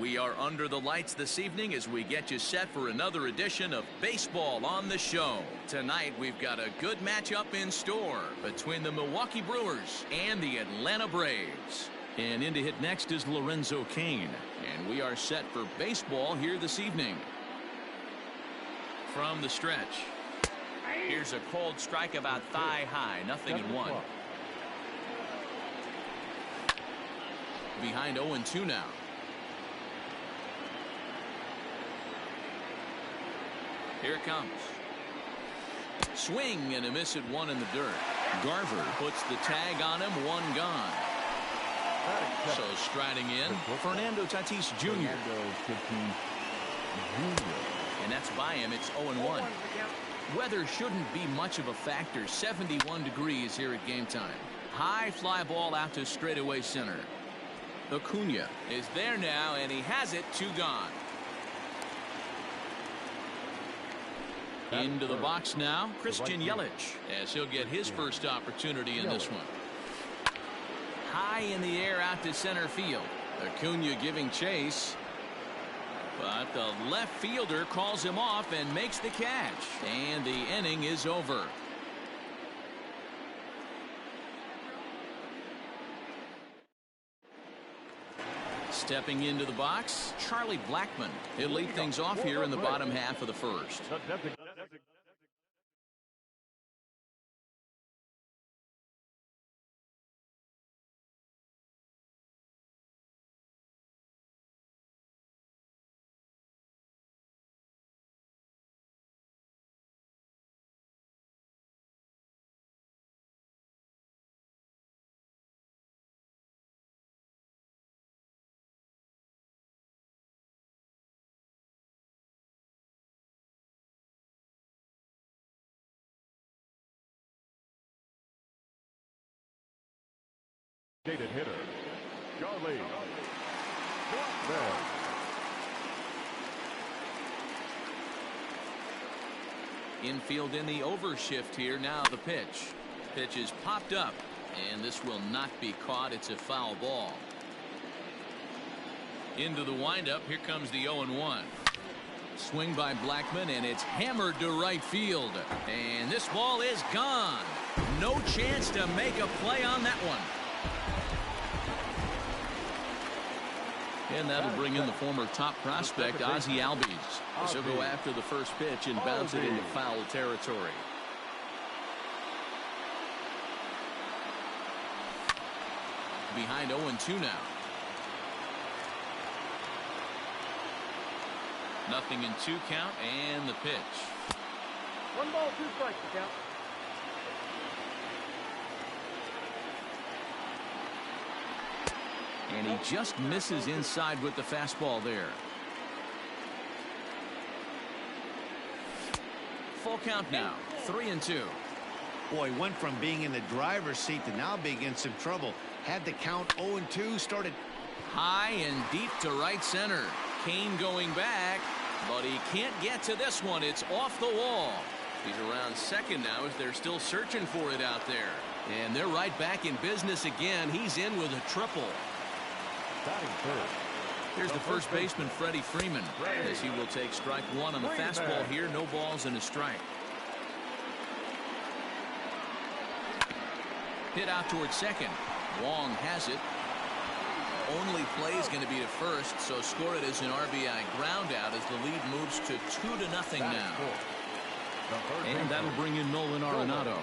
We are under the lights this evening as we get you set for another edition of Baseball on the Show. Tonight we've got a good matchup in store between the Milwaukee Brewers and the Atlanta Braves. And in to hit next is Lorenzo Cain. And we are set for baseball here this evening. From the stretch. Here's a cold strike about thigh high. Nothing in one. Behind 0-2 now. Here it comes. Swing and a miss at one in the dirt. Garver puts the tag on him. One gone. So striding in, Fernando Tatis Jr. And that's by him. It's 0-1. Weather shouldn't be much of a factor. 71 degrees here at game time. High fly ball out to straightaway center. Acuna is there now, and he has it. 2 gone. Into the box now, Christian Yelich, as he'll get his first opportunity in this one. High in the air out to center field. Acuna giving chase. But the left fielder calls him off and makes the catch. And the inning is over. Stepping into the box, Charlie Blackmon. He'll lead things off here in the bottom half of the first. Hitter, Charlie Blackmon. Infield in the overshift here. Now the pitch. Pitch is popped up, and this will not be caught. It's a foul ball. Into the windup. Here comes the 0-1. Swing by Blackmon, and it's hammered to right field. And this ball is gone. No chance to make a play on that one. And that'll bring in the former top prospect, Ozzie Albies. He'll go after the first pitch and bounce it into foul territory. Behind 0-2 now. Nothing in 2 count, and the pitch. 1 ball, 2 strikes to count. And he just misses inside with the fastball there. Full count now. 3-2. Boy, went from being in the driver's seat to now being in some trouble. Had the count 0-2, started high and deep to right center. Cain going back, but he can't get to this one. It's off the wall. He's around second now as they're still searching for it out there. And they're right back in business again. He's in with a triple. Here's the first baseman, Freddie Freeman, as he will take strike 1 on the fastball here. No balls and a strike. Hit out towards second. Wong has it. Only play is going to be to first, so score it as an RBI ground out as the lead moves to 2-0 now. And that'll bring in Nolan Arenado.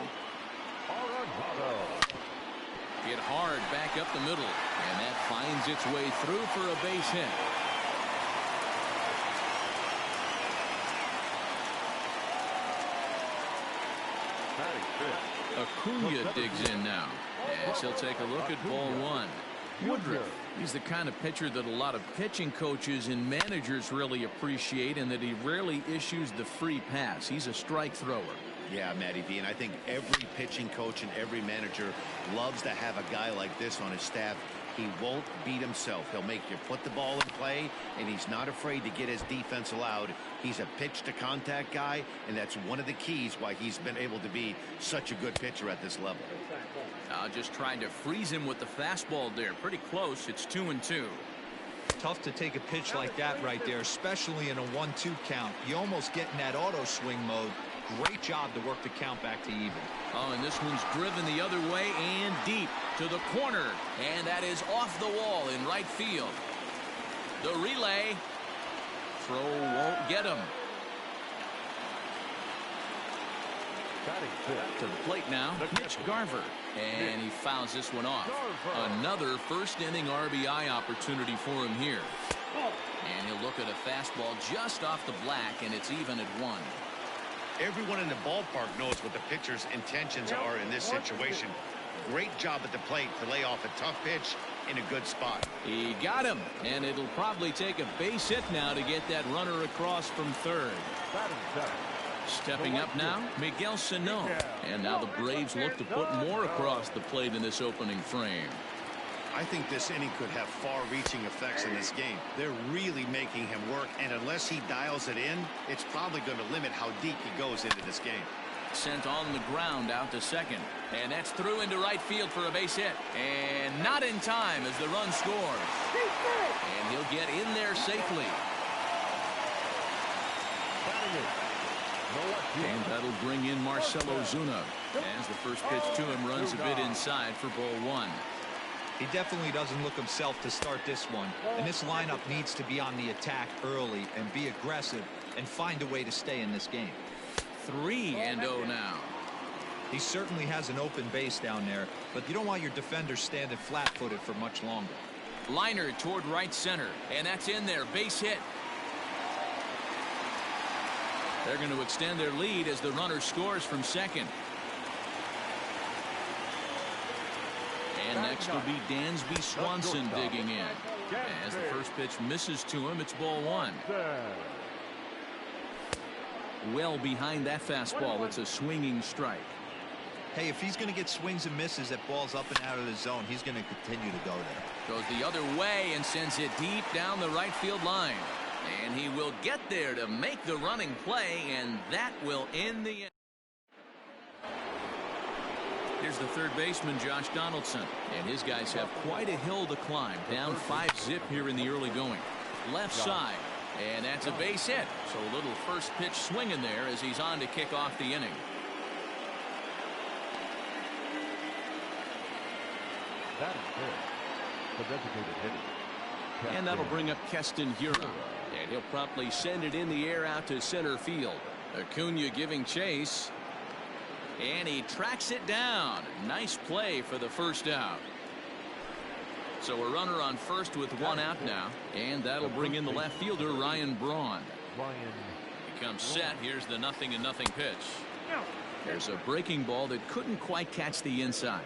Hit hard back up the middle, and that finds its way through for a base hit. Acuna digs in now, as he'll take a look at ball 1. Woodruff, he's the kind of pitcher that a lot of pitching coaches and managers really appreciate, and that he rarely issues the free pass. He's a strike thrower. Yeah, Matty V, and I think every pitching coach and every manager loves to have a guy like this on his staff. He won't beat himself. He'll make you put the ball in play, and he's not afraid to get his defense allowed. He's a pitch-to-contact guy, and that's one of the keys why he's been able to be such a good pitcher at this level. Just trying to freeze him with the fastball there. Pretty close. It's 2-2. tough to take a pitch like that right there, especially in a 1-2 count. You almost get in that auto swing mode. Great job to work the count back to even. Oh, and this one's driven the other way and deep to the corner. And that is off the wall in right field. The relay. Throw won't get him. To the plate now, Mitch Garver. And he fouls this one off. Another first inning RBI opportunity for him here. And he'll look at a fastball just off the black, and it's even at 1. Everyone in the ballpark knows what the pitcher's intentions are in this situation. Great job at the plate to lay off a tough pitch in a good spot. He got him, and it'll probably take a base hit now to get that runner across from third. Stepping up now, Miguel Sano. And now the Braves look to put more across the plate in this opening frame. I think this inning could have far-reaching effects in this game. They're really making him work, and unless he dials it in, it's probably going to limit how deep he goes into this game. Sent on the ground out to second. And that's through into right field for a base hit. And not in time as the run scores. And he'll get in there safely. And that'll bring in Marcell Ozuna as the first pitch to him runs a bit inside for ball 1. He definitely doesn't look himself to start this one, and this lineup needs to be on the attack early and be aggressive and find a way to stay in this game. 3-0 now. He certainly has an open base down there, but you don't want your defender standing flat-footed for much longer. Liner toward right center, and that's in there. Base hit. They're going to extend their lead as the runner scores from second. And next will be Dansby Swanson digging in. As the first pitch misses to him, it's ball 1. Well behind that fastball. It's a swinging strike. Hey, if he's going to get swings and misses at balls up and out of the zone, he's going to continue to go there. Goes the other way and sends it deep down the right field line. And he will get there to make the running play, and that will end the inning. Here's the third baseman, Josh Donaldson. And his guys have quite a hill to climb. Down 5-zip here in the early going. Left side. And that's a base hit. So a little first pitch swing in there as he's on to kick off the inning. That is good. The designated hitter. And that'll bring up Keston Hiura. And he'll promptly send it in the air out to center field. Acuna giving chase. And he tracks it down. Nice play for the first out. So a runner on first with 1 out now. And that'll bring in the left fielder, Ryan Braun. He comes set. Here's the 0-0 pitch. There's a breaking ball that couldn't quite catch the inside.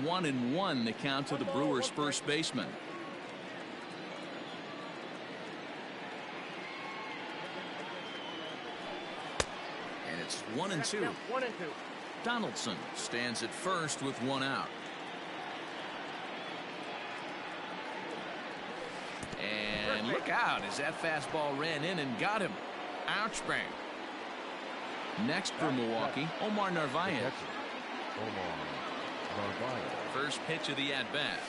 1-1 the count to the Brewers' first baseman. And it's 1-2. Donaldson stands at first with 1 out. And look out as that fastball ran in and got him. Ouch bang. Next for Milwaukee, Omar Narvaez. First pitch of the at-bat.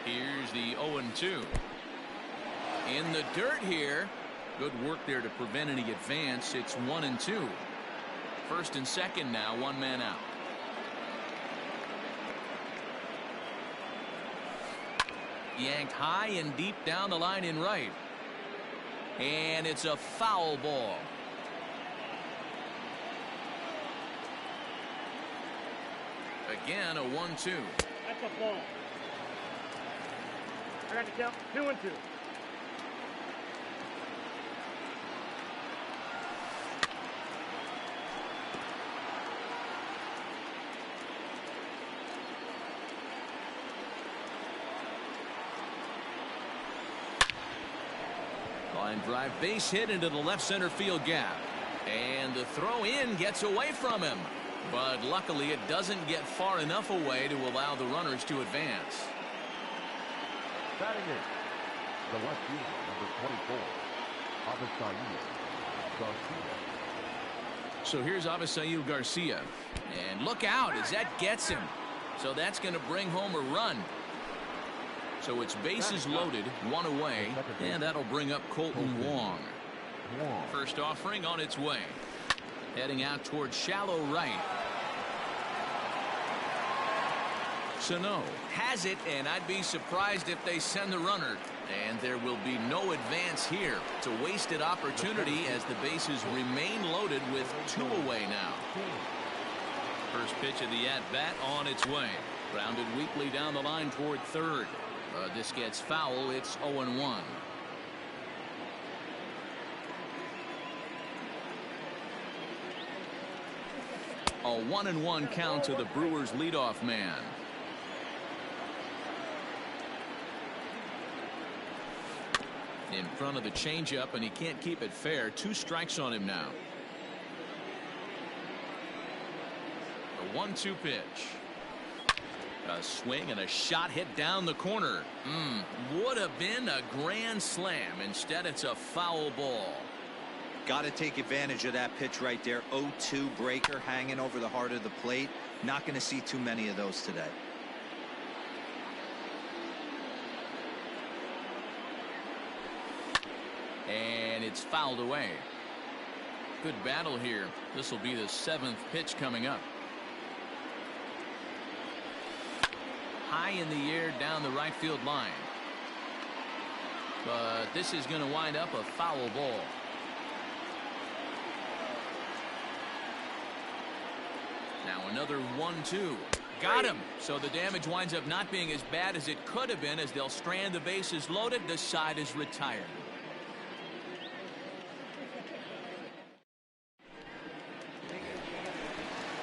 Here's the 0-2. In the dirt here. Good work there to prevent any advance. It's 1-2. First and second now, 1 man out. Yanked high and deep down the line in right. And it's a foul ball. Again, a 1-2. That's a ball. I got to count 2-2. Line drive base hit into the left center field gap. And the throw in gets away from him. But luckily it doesn't get far enough away to allow the runners to advance. Batting in, the left fielder, number 24, Avisail Garcia. So here's Avisail Garcia. And look out as that gets him. So that's going to bring home a run. So it's bases loaded, one away, and that'll bring up Colton Wong. First offering on its way. Heading out towards shallow right. Sano has it, and I'd be surprised if they send the runner. And there will be no advance here. It's a wasted opportunity as the bases remain loaded with two away now. First pitch of the at-bat on its way. Grounded weakly down the line toward third. This gets foul. It's 0-1. A 1-1 count to the Brewers leadoff man. In front of the changeup, and he can't keep it fair. 2 strikes on him now. A 1-2 pitch. A swing and a shot hit down the corner. Would have been a grand slam. Instead, it's a foul ball. Got to take advantage of that pitch right there. 0-2 breaker hanging over the heart of the plate. Not going to see too many of those today. And it's fouled away. Good battle here. This will be the 7th pitch coming up. High in the air down the right field line. But this is going to wind up a foul ball. Now another 1-2. Got him. So the damage winds up not being as bad as it could have been as they'll strand the bases loaded. The side is retired.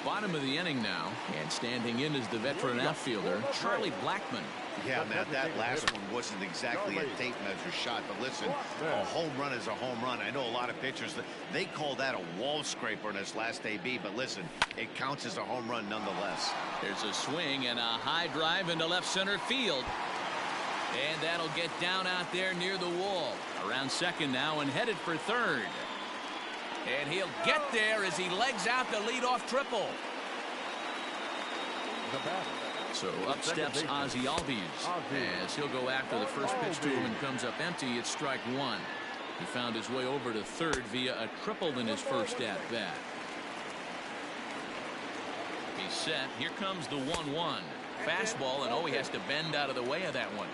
Bottom of the inning now, and standing in is the veteran outfielder Charlie Blackmon. Yeah, Matt, that last one wasn't exactly a tape measure shot, but listen, a home run is a home run. I know a lot of pitchers, they call that a wall scraper in his last AB, but listen, it counts as a home run nonetheless. There's a swing and a high drive into left center field. And that'll get down out there near the wall. Around second now and headed for third. And he'll get there as he legs out the leadoff triple. So up steps Ozzie Albies as he'll go after the first pitch to him and comes up empty. It's strike one. He found his way over to third via a triple in his first at bat. He's set. Here comes the 1-1 fastball, and he has to bend out of the way of that one.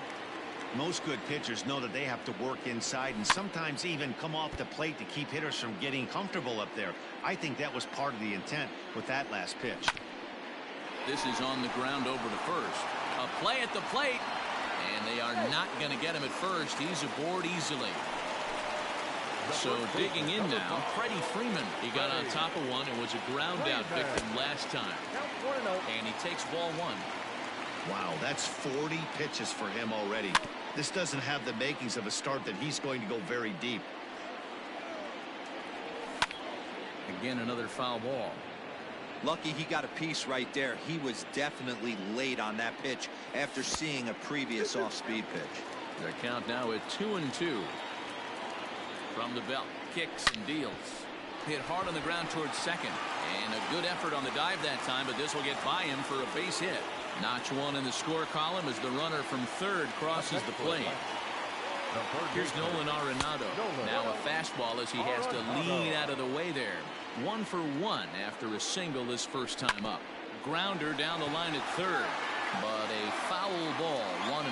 Most good pitchers know that they have to work inside and sometimes even come off the plate to keep hitters from getting comfortable up there. I think that was part of the intent with that last pitch. This is on the ground over to first. A play at the plate, and they are not going to get him at first. He's aboard easily. So digging in now, Freddie Freeman. He got on top of one and was a ground out victim last time. And he takes ball one. Wow, that's 40 pitches for him already. This doesn't have the makings of a start that he's going to go very deep. Again, another foul ball. Lucky he got a piece right there. He was definitely late on that pitch after seeing a previous off-speed pitch. The count now at 2-2. From the belt, kicks and deals. Hit hard on the ground towards second. And a good effort on the dive that time, but this will get by him for a base hit. Notch one in the score column as the runner from third crosses the plate. Here's Nolan Arenado. Now a fastball as he has to lean out of the way there. 1 for 1 after a single his first time up. Grounder down the line at third, but a foul ball, 1-1.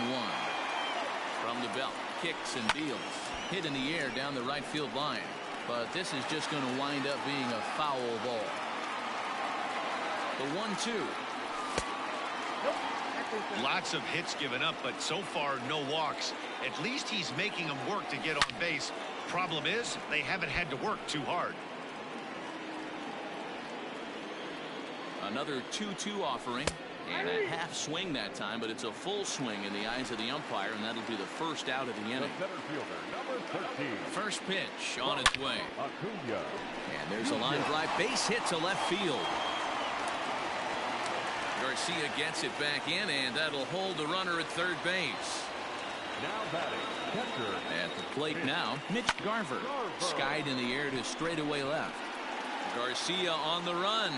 From the belt, kicks and deals. Hit in the air down the right field line, but this is just going to wind up being a foul ball. The 1-2. Lots of hits given up, but so far no walks. At least he's making them work to get on base. Problem is, they haven't had to work too hard. Another 2-2 offering, And a half swing that time, but it's a full swing in the eyes of the umpire, and that'll be the first out of the inning. The center fielder, number 13. First pitch on its way. Acuna. And there's a line drive, base hit to left field. Garcia gets it back in, and that'll hold the runner at third base. Now batting, catcher. At the plate now, Mitch Garver. Skied in the air to straightaway left. Garcia on the run.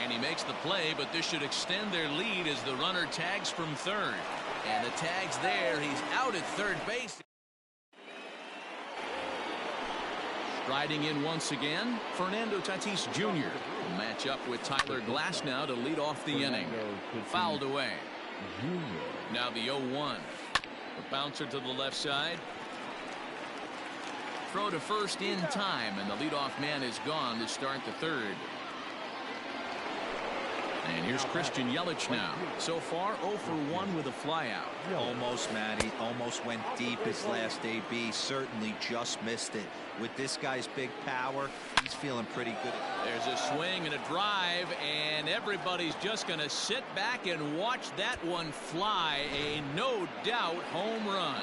And he makes the play, but this should extend their lead as the runner tags from third. And the tag's there. He's out at third base. Striding in once again, Fernando Tatis Jr. will match up with Tyler Glasnow to lead off the inning. Fouled away. Now the 0-1. The bouncer to the left side. Throw to first in time, and the leadoff man is gone to start the third. And here's Christian Yelich now. So far, 0 for 1 with a flyout. Almost, Matty. Almost went deep his last AB. Certainly just missed it. With this guy's big power, he's feeling pretty good. There's a swing and a drive, and everybody's just going to sit back and watch that one fly. A no-doubt home run.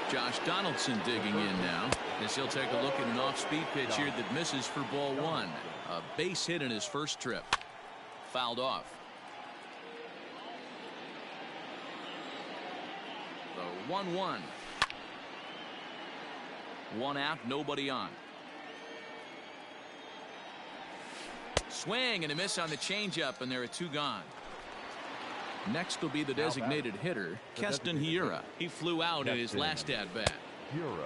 Josh Donaldson digging in now, as he'll take a look at an off-speed pitch here that misses for ball one. A base hit in his first trip. Fouled off. The 1-1. One out, nobody on. Swing and a miss on the changeup, and there are two gone. Next will be the designated hitter, Keston Hiura. He flew out in his last at-bat.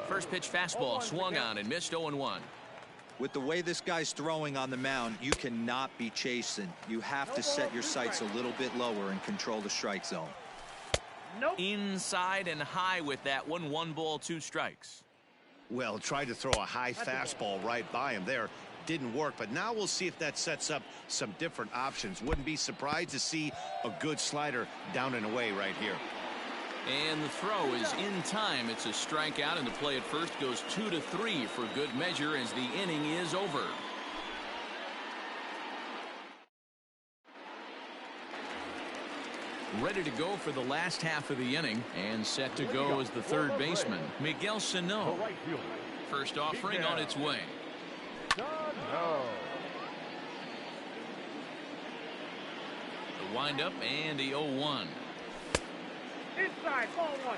First pitch fastball swung on and missed 0-1. With the way this guy's throwing on the mound, you cannot be chasing. You have to set your sights a little bit lower and control the strike zone. Inside and high with that one. 1 ball, 2 strikes. Well, tried to throw a high fastball right by him there. Didn't work, but now we'll see if that sets up some different options. Wouldn't be surprised to see a good slider down and away right here. And the throw is in time. It's a strikeout, and the play at first goes 2-3 for good measure as the inning is over. Ready to go for the last half of the inning, and set to go as the third baseman, Miguel Sano. First offering on its way. The windup and the 0-1. Inside, ball 1.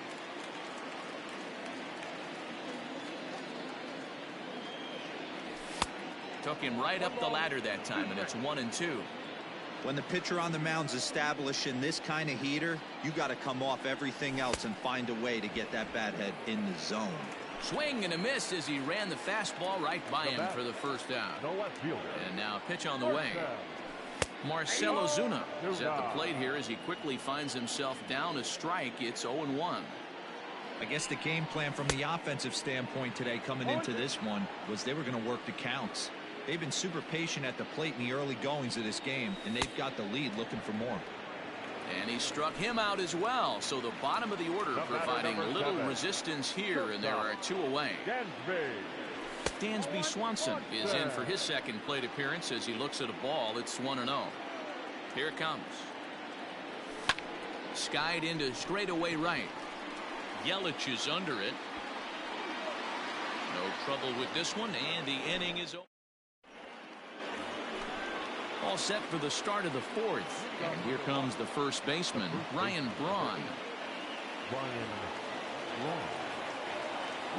Took him right up the ladder that time, and it's 1-2. When the pitcher on the mound's establishing this kind of heater, you got to come off everything else and find a way to get that bat head in the zone. Swing and a miss as he ran the fastball right by him for the first out. And now a pitch on the way. Marcell Ozuna is at the plate here as he quickly finds himself down a strike. It's 0-1. I guess the game plan from the offensive standpoint today coming into this one was they were going to work the counts. They've been super patient at the plate in the early goings of this game, and they've got the lead looking for more. And he struck him out as well. So the bottom of the order providing little resistance here, and there are 2 away. Dansby Swanson is in for his second plate appearance as he looks at a ball. It's 1-0. Here it comes. Skied into straightaway right. Yelich is under it. No trouble with this one, and the inning is over. All set for the start of the fourth. And here comes the first baseman, Ryan Braun.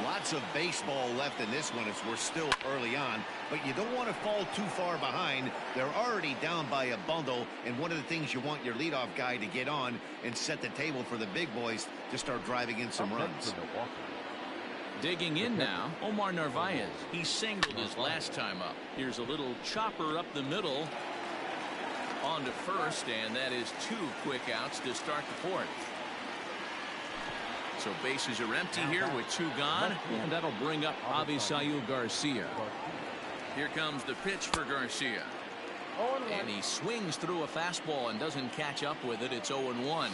Lots of baseball left in this one as we're still early on, but you don't want to fall too far behind. They're already down by a bundle, and one of the things you want your leadoff guy to get on and set the table for the big boys to start driving in some runs. Digging in now, Omar Narvaez. He singled his last time up. Here's a little chopper up the middle on to first, and that is 2 quick outs to start the fourth. So bases are empty here with 2 gone, and that'll bring up Avisail Garcia. Here comes the pitch for Garcia. And he swings through a fastball and doesn't catch up with it. It's 0-1.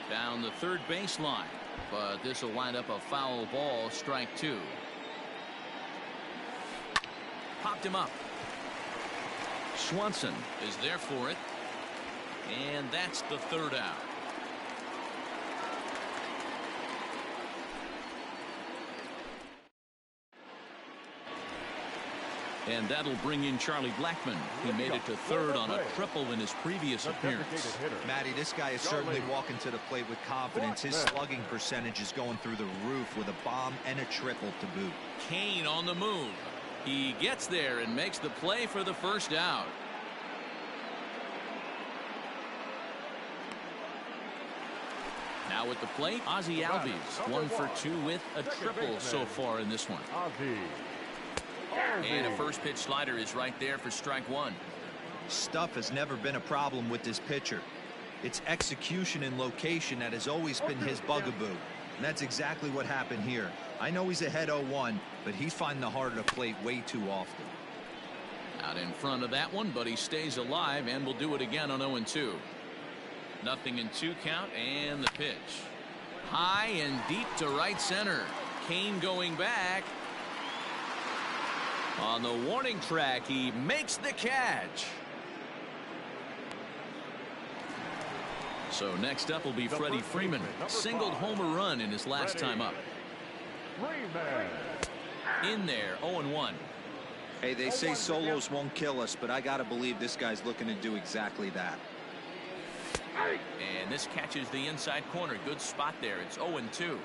Down the third baseline. But this will wind up a foul ball, strike 2. Popped him up. Swanson is there for it. And that's the third out. And that'll bring in Charlie Blackmon. He made it to third on a triple in his previous appearance. Matty, this guy is certainly walking to the plate with confidence. His slugging percentage is going through the roof with a bomb and a triple to boot. Kane on the move. He gets there and makes the play for the first out. Now at the plate, Ozzie Albies, 1 for 2 with a triple so far in this one. And a first pitch slider is right there for strike one. Stuff has never been a problem with this pitcher. It's execution and location that has always been his bugaboo. And that's exactly what happened here. I know he's ahead 0-1, but he's finding the heart of the plate way too often. Out in front of that one, but he stays alive and will do it again on 0-2. Nothing in 2 count, and the pitch. High and deep to right center. Kane going back. On the warning track, he makes the catch. So next up will be Freddie Freeman. Singled homer run in his last time up. In there, 0-1. Hey, they say solos won't kill us, but I gotta believe this guy's looking to do exactly that. And this catches the inside corner. Good spot there. It's 0-2.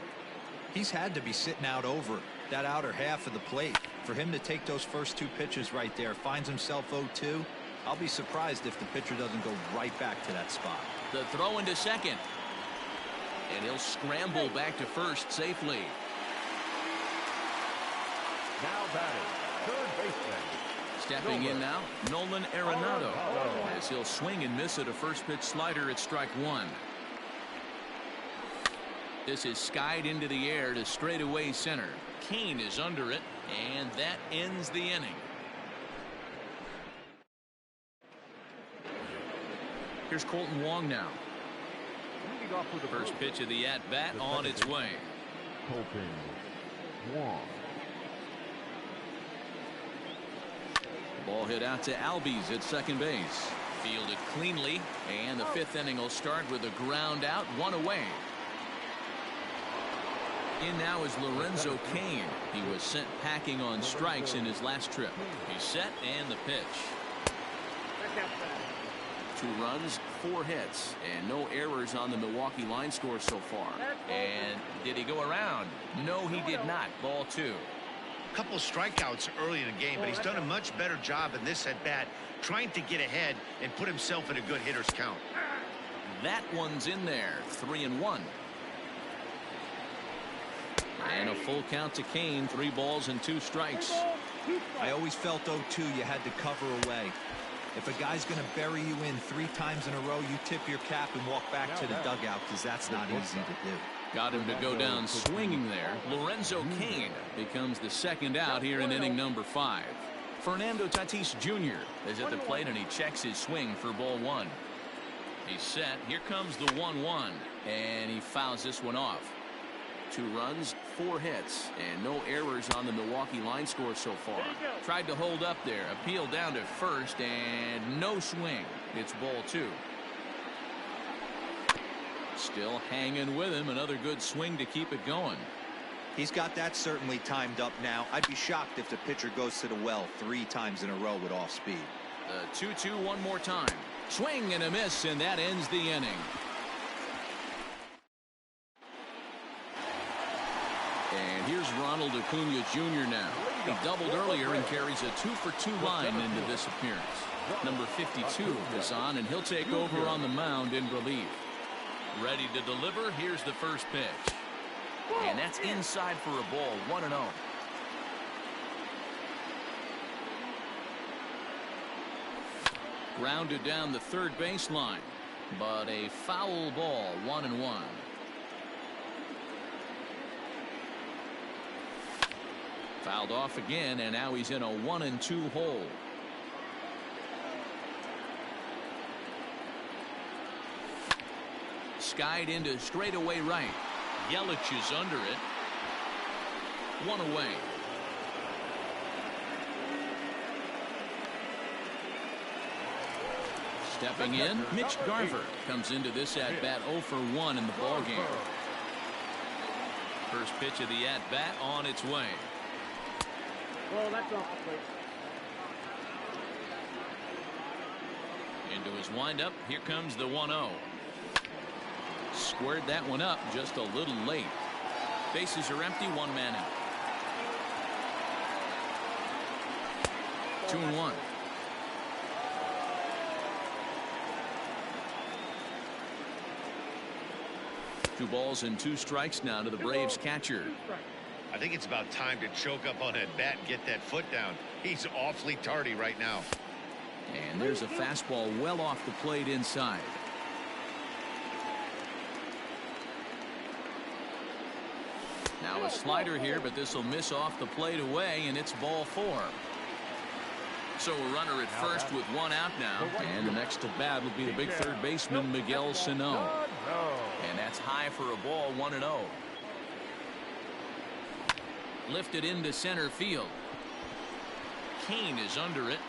He's had to be sitting out over that outer half of the plate. For him to take those first 2 pitches right there, finds himself 0-2. I'll be surprised if the pitcher doesn't go right back to that spot. The throw into second. And he'll scramble back to first safely. Now batting, third baseman. Stepping in now, Nolan Arenado. As he'll swing and miss at a first pitch slider at strike one. This is skied into the air to straightaway center. Kane is under it, and that ends the inning. Here's Colton Wong now. First pitch of the at-bat on its way. Colton Wong. Ball hit out to Albies at second base. Fielded cleanly, and the 5th inning will start with a ground out, 1 away. In now is Lorenzo Cain. He was sent packing on strikes in his last trip. He's set, and the pitch. 2 runs, 4 hits, and no errors on the Milwaukee line score so far. And did he go around? No, he did not. Ball 2. Couple strikeouts early in the game, but he's done a much better job in this at bat, trying to get ahead and put himself in a good hitter's count. That one's in there. 3-1. And a full count to Kane. 3 balls and 2 strikes. I always felt 0-2 you had to cover away. If a guy's going to bury you in 3 times in a row, you tip your cap and walk back to the dugout, because that's not easy to do. Got him to go down swinging there. Lorenzo Cain becomes the second out here in inning number 5. Fernando Tatis Jr. is at the plate, and he checks his swing for ball 1. He's set. Here comes the 1-1, and he fouls this one off. 2 runs, 4 hits, and no errors on the Milwaukee line score so far. Tried to hold up there, appealed down to first, and no swing. It's ball 2. Still hanging with him. Another good swing to keep it going. He's got that certainly timed up now. I'd be shocked if the pitcher goes to the well 3 times in a row with off speed. The 2-2 one more time. Swing and a miss, and that ends the inning. And here's Ronald Acuna Jr. now. He doubled earlier and carries a 2-for-2 line into this appearance. Number 52 is on, and he'll take over on the mound in relief. Ready to deliver. Here's the first pitch. And that's inside for a ball. 1-0. Grounded down the third baseline, but a foul ball. 1-1. Fouled off again, and now he's in a 1-2 hole. Skied into straightaway right. Yelich is under it. 1 away. Stepping in, Mitch Garver comes into this at-bat 0 for 1 in the ballgame. First pitch of the at-bat on its way. Well, that's off the plate. Into his windup, here comes the 1-0. Squared that one up just a little late. Bases are empty, one man out. 2-1. 2 balls and 2 strikes now to the Braves catcher. I think it's about time to choke up on that bat and get that foot down. He's awfully tardy right now. And there's a fastball well off the plate inside. Now a slider here, but this will miss off the plate away, and it's ball 4. So a runner at first with 1 out now. And the next to bat will be the big third baseman, Miguel Sano. And that's high for a ball, 1-0. Lifted into center field. Kane is under it.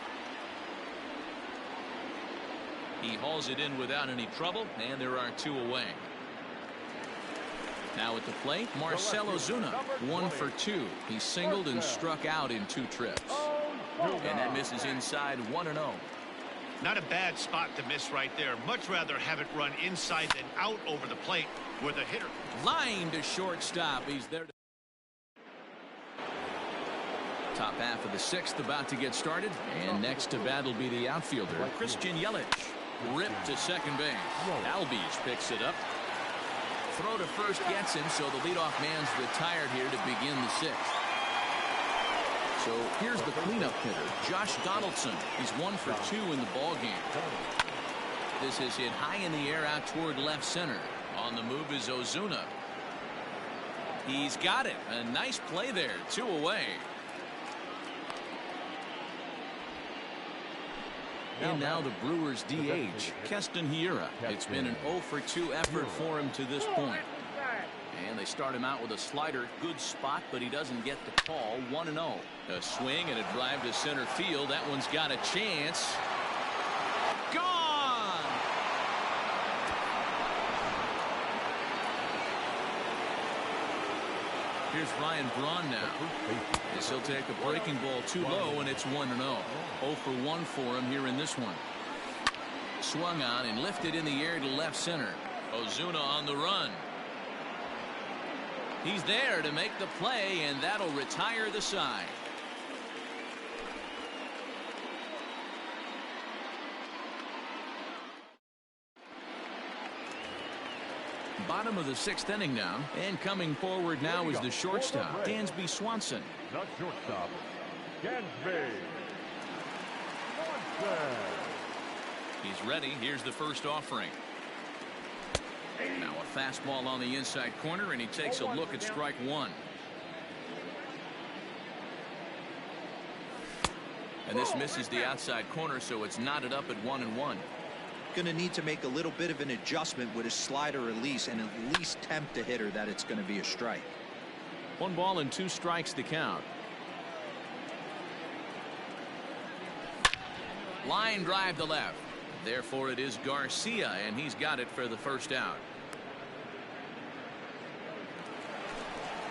He hauls it in without any trouble, and there are 2 away. Now at the plate, Marcell Ozuna, 1 for 2. He singled and struck out in 2 trips. And that misses inside, 1-0. Not a bad spot to miss right there. Much rather have it run inside than out over the plate where the hitter. Line to shortstop. He's there. Top half of the 6th about to get started. And next to bat will be the outfielder, Christian Yelich. Ripped to second base. Albies picks it up. Throw to first gets him, so the leadoff man's retired here to begin the 6th. So here's the cleanup hitter, Josh Donaldson. He's 1 for 2 in the ballgame. This is hit high in the air out toward left center. On the move is Ozuna. He's got it. A nice play there. 2 away. And now the Brewers DH, Keston Hiura. It's been an 0 for 2 effort for him to this point. And they start him out with a slider. Good spot, but he doesn't get the call. 1-0. A swing and a drive to center field. That one's got a chance. Gone! Here's Ryan Braun now. As he'll take a breaking ball too low, and it's 1-0. 0 for 1 for him here in this one. Swung on and lifted in the air to left center. Ozuna on the run. He's there to make the play, and that'll retire the side. Bottom of the 6th inning now, and coming forward now is the shortstop, Dansby Swanson. The shortstop, Dansby Swanson. He's ready. Here's the first offering. Now a fastball on the inside corner, and he takes a look at strike 1. And this misses the outside corner, so it's knotted up at 1-1. Going to need to make a little bit of an adjustment with his slider release and at least tempt a hitter that it's going to be a strike. 1 ball and 2 strikes to count. Line drive to left. Therefore it is Garcia, and he's got it for the first out.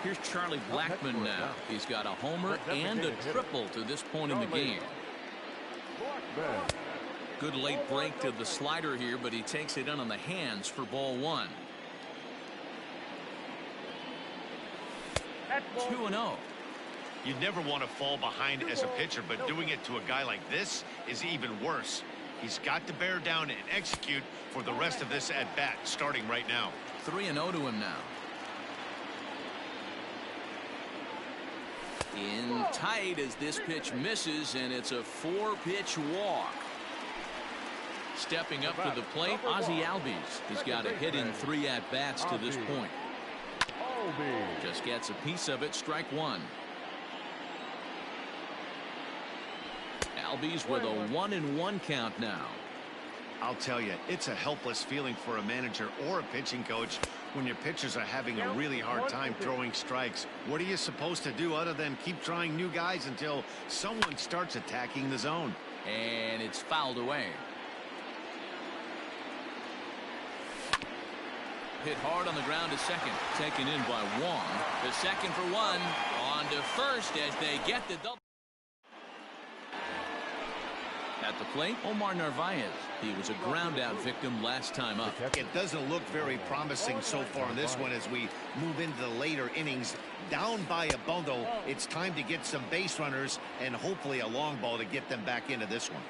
Here's Charlie Blackmon now. He's got a homer and a triple to this point in the game. Good late break to the slider here, but he takes it in on the hands for ball 1. 2-0. You never want to fall behind as a pitcher, but doing it to a guy like this is even worse. He's got to bear down and execute for the rest of this at bat, starting right now. 3-0 to him now. In tight as this pitch misses, and it's a 4-pitch walk. Stepping up to the plate, Ozzie Albies. He's got a hit in 3 at-bats to this point. Just gets a piece of it, strike 1. Albies with a 1-1 count now. I'll tell you, it's a helpless feeling for a manager or a pitching coach when your pitchers are having a really hard time throwing strikes. What are you supposed to do other than keep trying new guys until someone starts attacking the zone? And it's fouled away. hit hard on the ground to second. Taken in by Wong. The second for one. On to first as they get the double. At the plate, Omar Narvaez. He was a ground-out victim last time up. It doesn't look very promising so far in this one as we move into the later innings. Down by a bundle, it's time to get some base runners and hopefully a long ball to get them back into this one.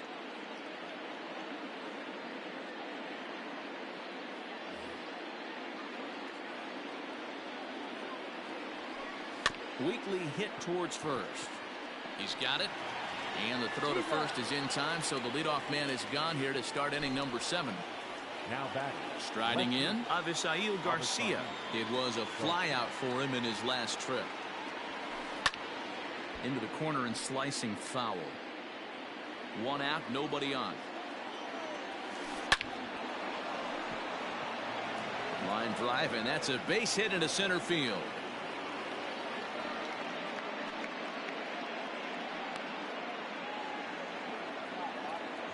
Weekly hit towards first. He's got it. And the throw to first is in time, so the leadoff man is gone here to start inning number 7. Now back. Striding in, Avisail Garcia. It was a fly out for him in his last trip. Into the corner and slicing foul. 1 out, nobody on. Line drive, and that's a base hit into center field.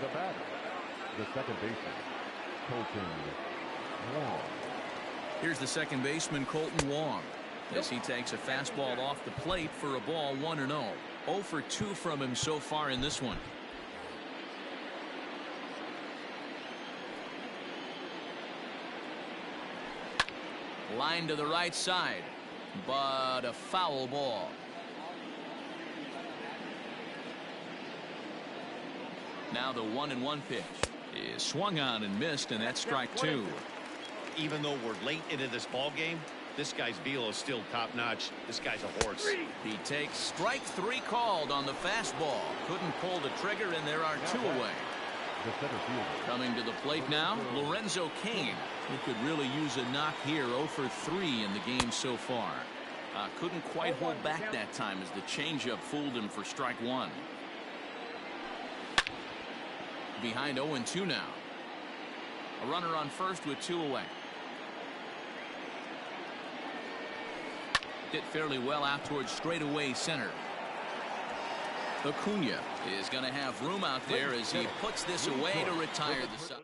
The batter, the second baseman, Colton Wong. Here's the second baseman, Colton Wong, as he takes a fastball off the plate for a ball 1-0. 0 for 2 from him so far in this one. Line to the right side, but a foul ball. Now the 1-1 pitch is swung on and missed, and that's strike 2. Even though we're late into this ball game, this guy's velo is still top notch. This guy's a horse. He takes strike 3 called on the fastball. Couldn't pull the trigger, and there are 2 away. The center fielder. Coming to the plate now, Lorenzo Cain. He could really use a knock here. 0 for 3 in the game so far. Couldn't quite hold back that time as the changeup fooled him for strike 1. Behind 0-2 now. A runner on first with 2 away. Hit fairly well out towards straightaway center. Acuna is going to have room out there as he puts this away to retire the side.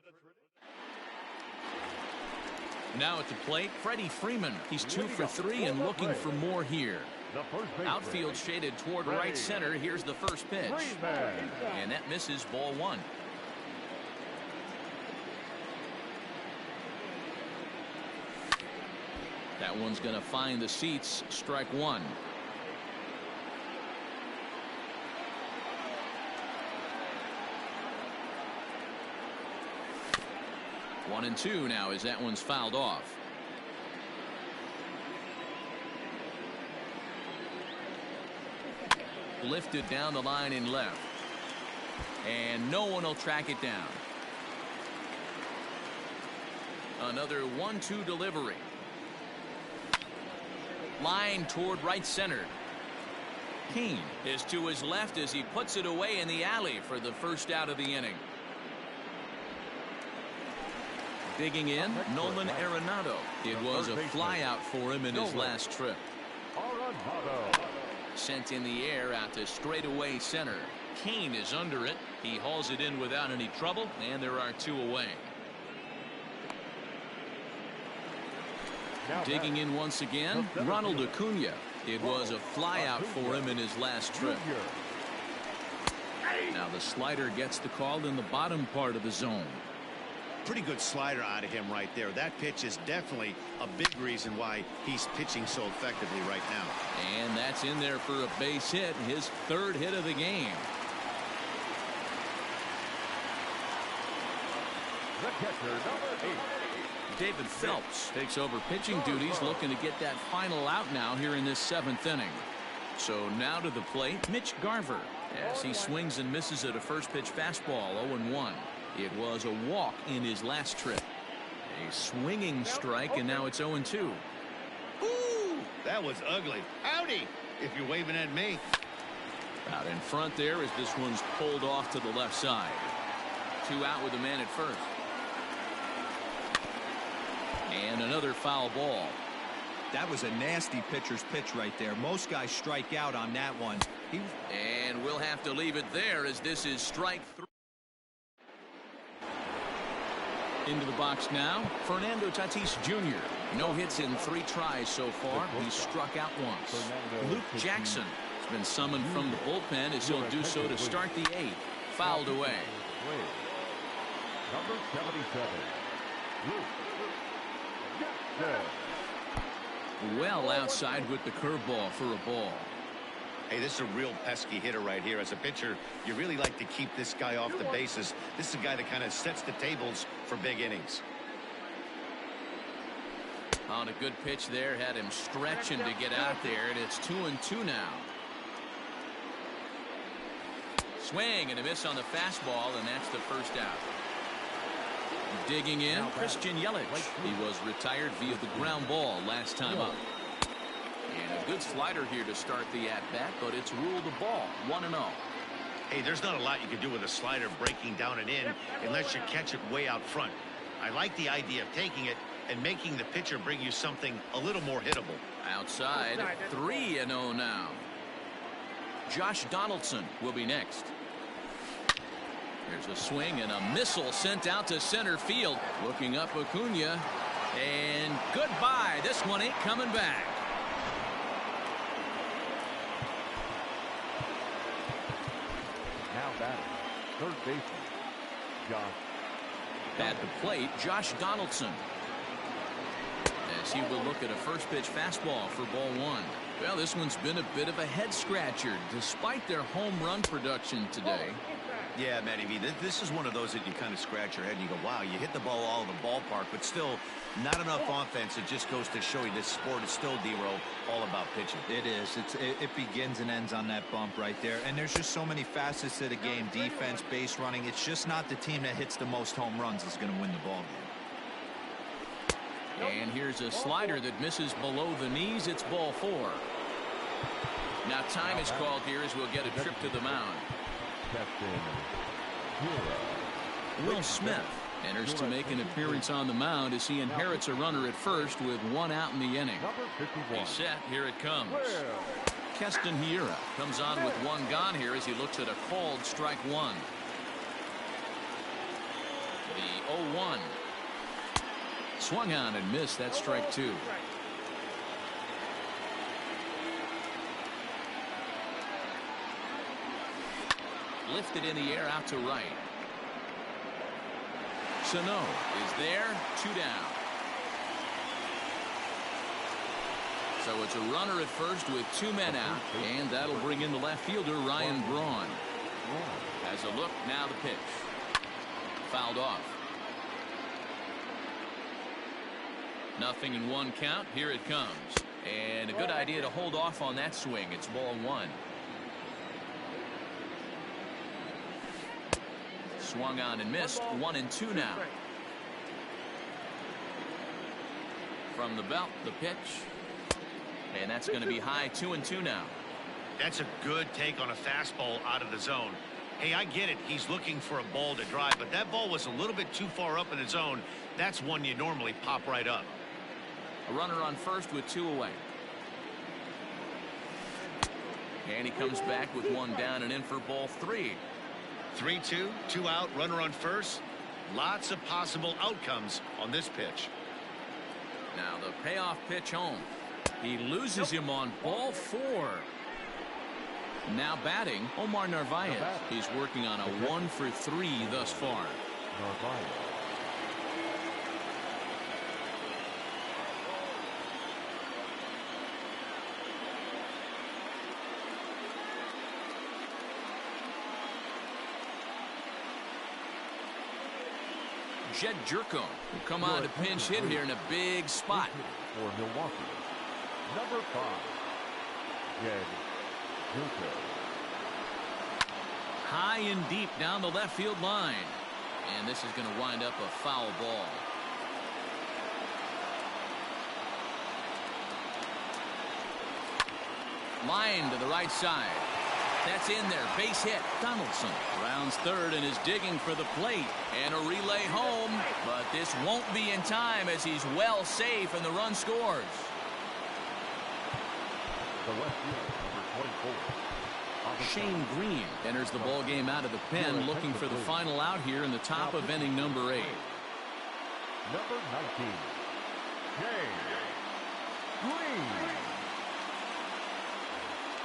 Now at the plate, Freddie Freeman. He's 2 for 3 and looking for more here. Outfield shaded toward right center. Here's the first pitch. And that misses, ball 1. That one's going to find the seats. Strike 1. One and 2 now as that one's fouled off. Lifted down the line in left. And no one will track it down. Another 1-2 delivery. Line toward right center. Cain is to his left as he puts it away in the alley for the first out of the inning. Digging in, Nolan Arenado. It was a fly out for him in his last trip. Sent in the air out to straightaway center. Cain is under it. He hauls it in without any trouble, and there are 2 away. Digging in once again, Ronald Acuna. It was a fly out for him in his last trip. Now the slider gets the call in the bottom part of the zone. Pretty good slider out of him right there. That pitch is definitely a big reason why he's pitching so effectively right now. And that's in there for a base hit, his 3rd hit of the game. The catcher, number 8. David Phelps takes over pitching duties, looking to get that final out now here in this 7th inning. So now to the plate, Mitch Garver, as he swings and misses at a first pitch fastball. 0-1. It was a walk in his last trip. A swinging strike, and now it's 0-2. Ooh, that was ugly. Howdy, if you're waving at me. Out in front there as this one's pulled off to the left side. 2 out with a man at first. And another foul ball. That was a nasty pitcher's pitch right there. Most guys strike out on that one. And we'll have to leave it there as this is strike 3. Into the box now, Fernando Tatis Jr. No hits in 3 tries so far. He's struck out once. Luke Jackson has been summoned from the bullpen as he'll do so to start the 8th. Fouled away. Number 77, Luke Jackson. Well outside with the curveball for a ball. Hey, this is a real pesky hitter right here. As a pitcher, you really like to keep this guy off the bases. This is a guy that kind of sets the tables for big innings. On a good pitch there, had him stretching to get out there, and it's 2-2 now. Swing and a miss on the fastball, and that's the first out. Digging in, Christian Yelich. He was retired via the ground ball last time up. And a good slider here to start the at-bat, but it's ruled a ball, 1-0. Hey, there's not a lot you can do with a slider breaking down and in unless you catch it way out front. I like the idea of taking it and making the pitcher bring you something a little more hittable. Outside, 3-0 now. Josh Donaldson will be next. There's a swing and a missile sent out to center field. Looking up Acuna. And goodbye. This one ain't coming back. Now batting, third baseman, Josh. At the plate, Josh Donaldson. As he will look at a first pitch fastball for ball 1. Well, this one's been a bit of a head scratcher despite their home run production today. Yeah, Matty V, this is one of those that you kind of scratch your head and you go, wow, you hit the ball all over the ballpark, but still not enough offense. It just goes to show you this sport is still, D-Row, all about pitching. It is. It begins and ends on that bump right there. And there's just so many facets to the game. Defense, base running. It's just not the team that hits the most home runs is going to win the ball game. And here's a slider that misses below the knees. It's ball 4. Now time is called here as we'll get a trip to the mound. Will Smith enters to make an appearance on the mound as he inherits a runner at first with 1 out in the inning. He's set. Here it comes. Keston Hiura comes on with 1 gone here as he looks at a called strike 1. The 0-1. Swung on and missed. That's strike 2. Lifted in the air out to right. Sano is there. 2 down. So it's a runner at first with 2 men out, and that'll bring in the left fielder Ryan Braun. Has a look. Now the pitch. Fouled off. 0-1 count. Here it comes. And a good idea to hold off on that swing. It's ball 1. Swung on and missed. 1-2 now. From the belt, the pitch. And that's going to be high. 2-2 now. That's a good take on a fastball out of the zone. Hey, I get it. He's looking for a ball to drive, but that ball was a little bit too far up in the zone. That's one you normally pop right up. A runner on first with 2 away. And he comes back with 1 down and in for ball 3. 3-2, 2 out, runner on first. Lots of possible outcomes on this pitch. Now the payoff pitch home. He loses him on ball 4. Now batting, Omar Narvaez. He's working on a 1 for 3 thus far. Narvaez. Jed Jerko will come on to pinch hit here in a big spot. For Milwaukee, number 5, Jed Jerko. High and deep down the left field line. And this is going to wind up a foul ball. Line to the right side. That's in there. Base hit. Donaldson rounds third and is digging for the plate. And a relay home. But this won't be in time as he's well safe and the run scores. The left fielder, number 24. Shane Green enters the ball game out of the pen, looking for the final out here in the top of inning number 8. Number 19.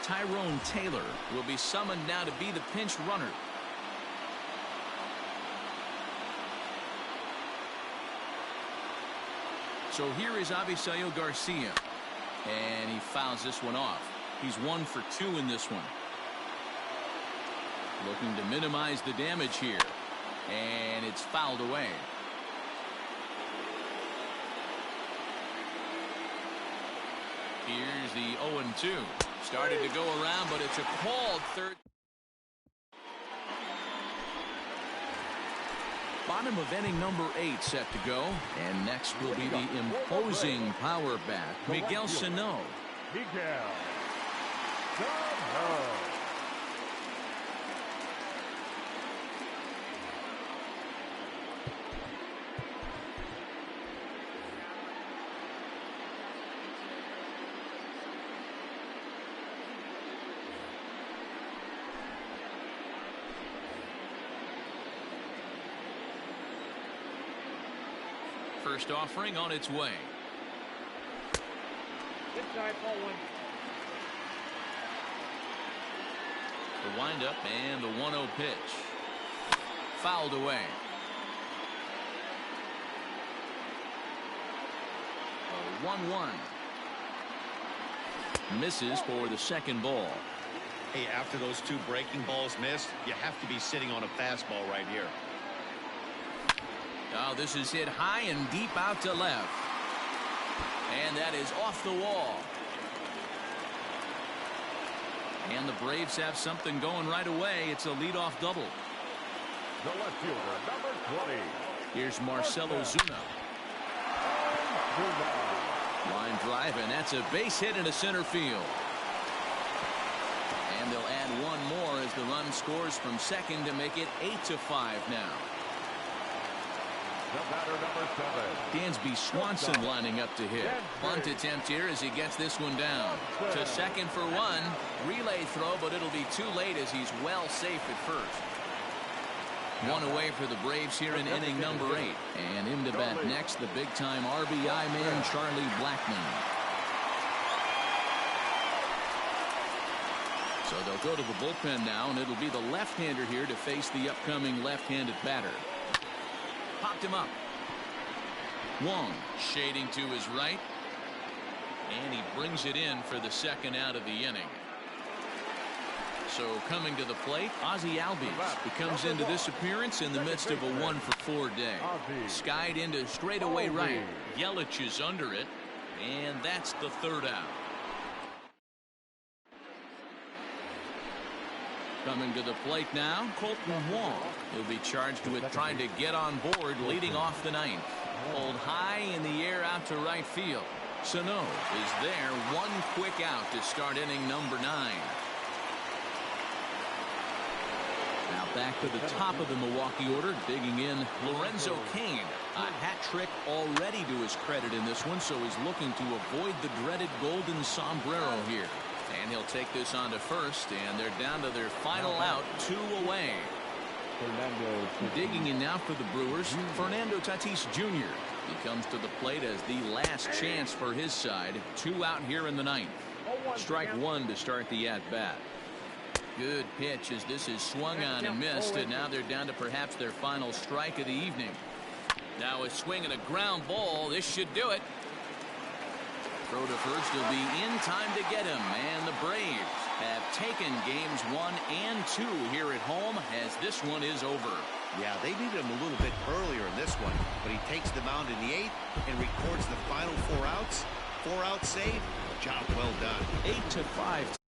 Tyrone Taylor will be summoned now to be the pinch runner. So here is Avisayo Garcia, and he fouls this one off. He's 1 for 2 in this one. Looking to minimize the damage here, and it's fouled away. Here's the 0-2. Started to go around, but it's a called third. Bottom of inning number 8 set to go. And next will be the imposing power bat, Miguel Sano. First offering on its way. Good side, ball 1. The windup and the 1-0 pitch. Fouled away. A 1-1. Misses for the second ball. Hey, after those 2 breaking balls missed, you have to be sitting on a fastball right here. Oh, this is hit high and deep out to left. And that is off the wall. And the Braves have something going right away. It's a leadoff double. The left fielder, number 20. Here's Marcelo Zuna. Line drive, and that's a base hit into center field. And they'll add one more as the run scores from second to make it 8-5 now. The batter, number 7. Dansby Swanson lining up to hit. Bunt attempt here as he gets this one down. To second for 1. Relay throw, but it'll be too late as he's well safe at first. One away for the Braves here in inning number 8. And in to bat next, the big-time RBI man, Charlie Blackmon. So they'll go to the bullpen now, and it'll be the left-hander here to face the upcoming left-handed batter. Popped him up. Wong shading to his right. And he brings it in for the second out of the inning. So coming to the plate, Ozzie Albies. He comes into this appearance in the midst of a 1-for-4 day. Skied into straightaway right. Yelich is under it. And that's the third out. Coming to the plate now, Colton Wong. He'll be charged with trying to get on board leading off the ninth. Pulled high in the air out to right field. Sano is there, one quick out to start inning number 9. Now back to the top of the Milwaukee order, digging in Lorenzo Cain. A hat trick already to his credit in this one, so he's looking to avoid the dreaded golden sombrero here. And he'll take this on to first, and they're down to their final out, 2 away. Digging in now for the Brewers, Fernando Tatis Jr. He comes to the plate as the last chance for his side. 2 out here in the 9th. Strike 1 to start the at-bat. Good pitch as this is swung on and missed, and now they're down to perhaps their final strike of the evening. Now a swing and a ground ball. This should do it. Throw to first will be in time to get him, and the Braves have taken games 1 and 2 here at home as this one is over. Yeah, they needed him a little bit earlier in this one, but he takes the mound in the 8th and records the final 4 outs. 4 out save. Job well done. 8-5.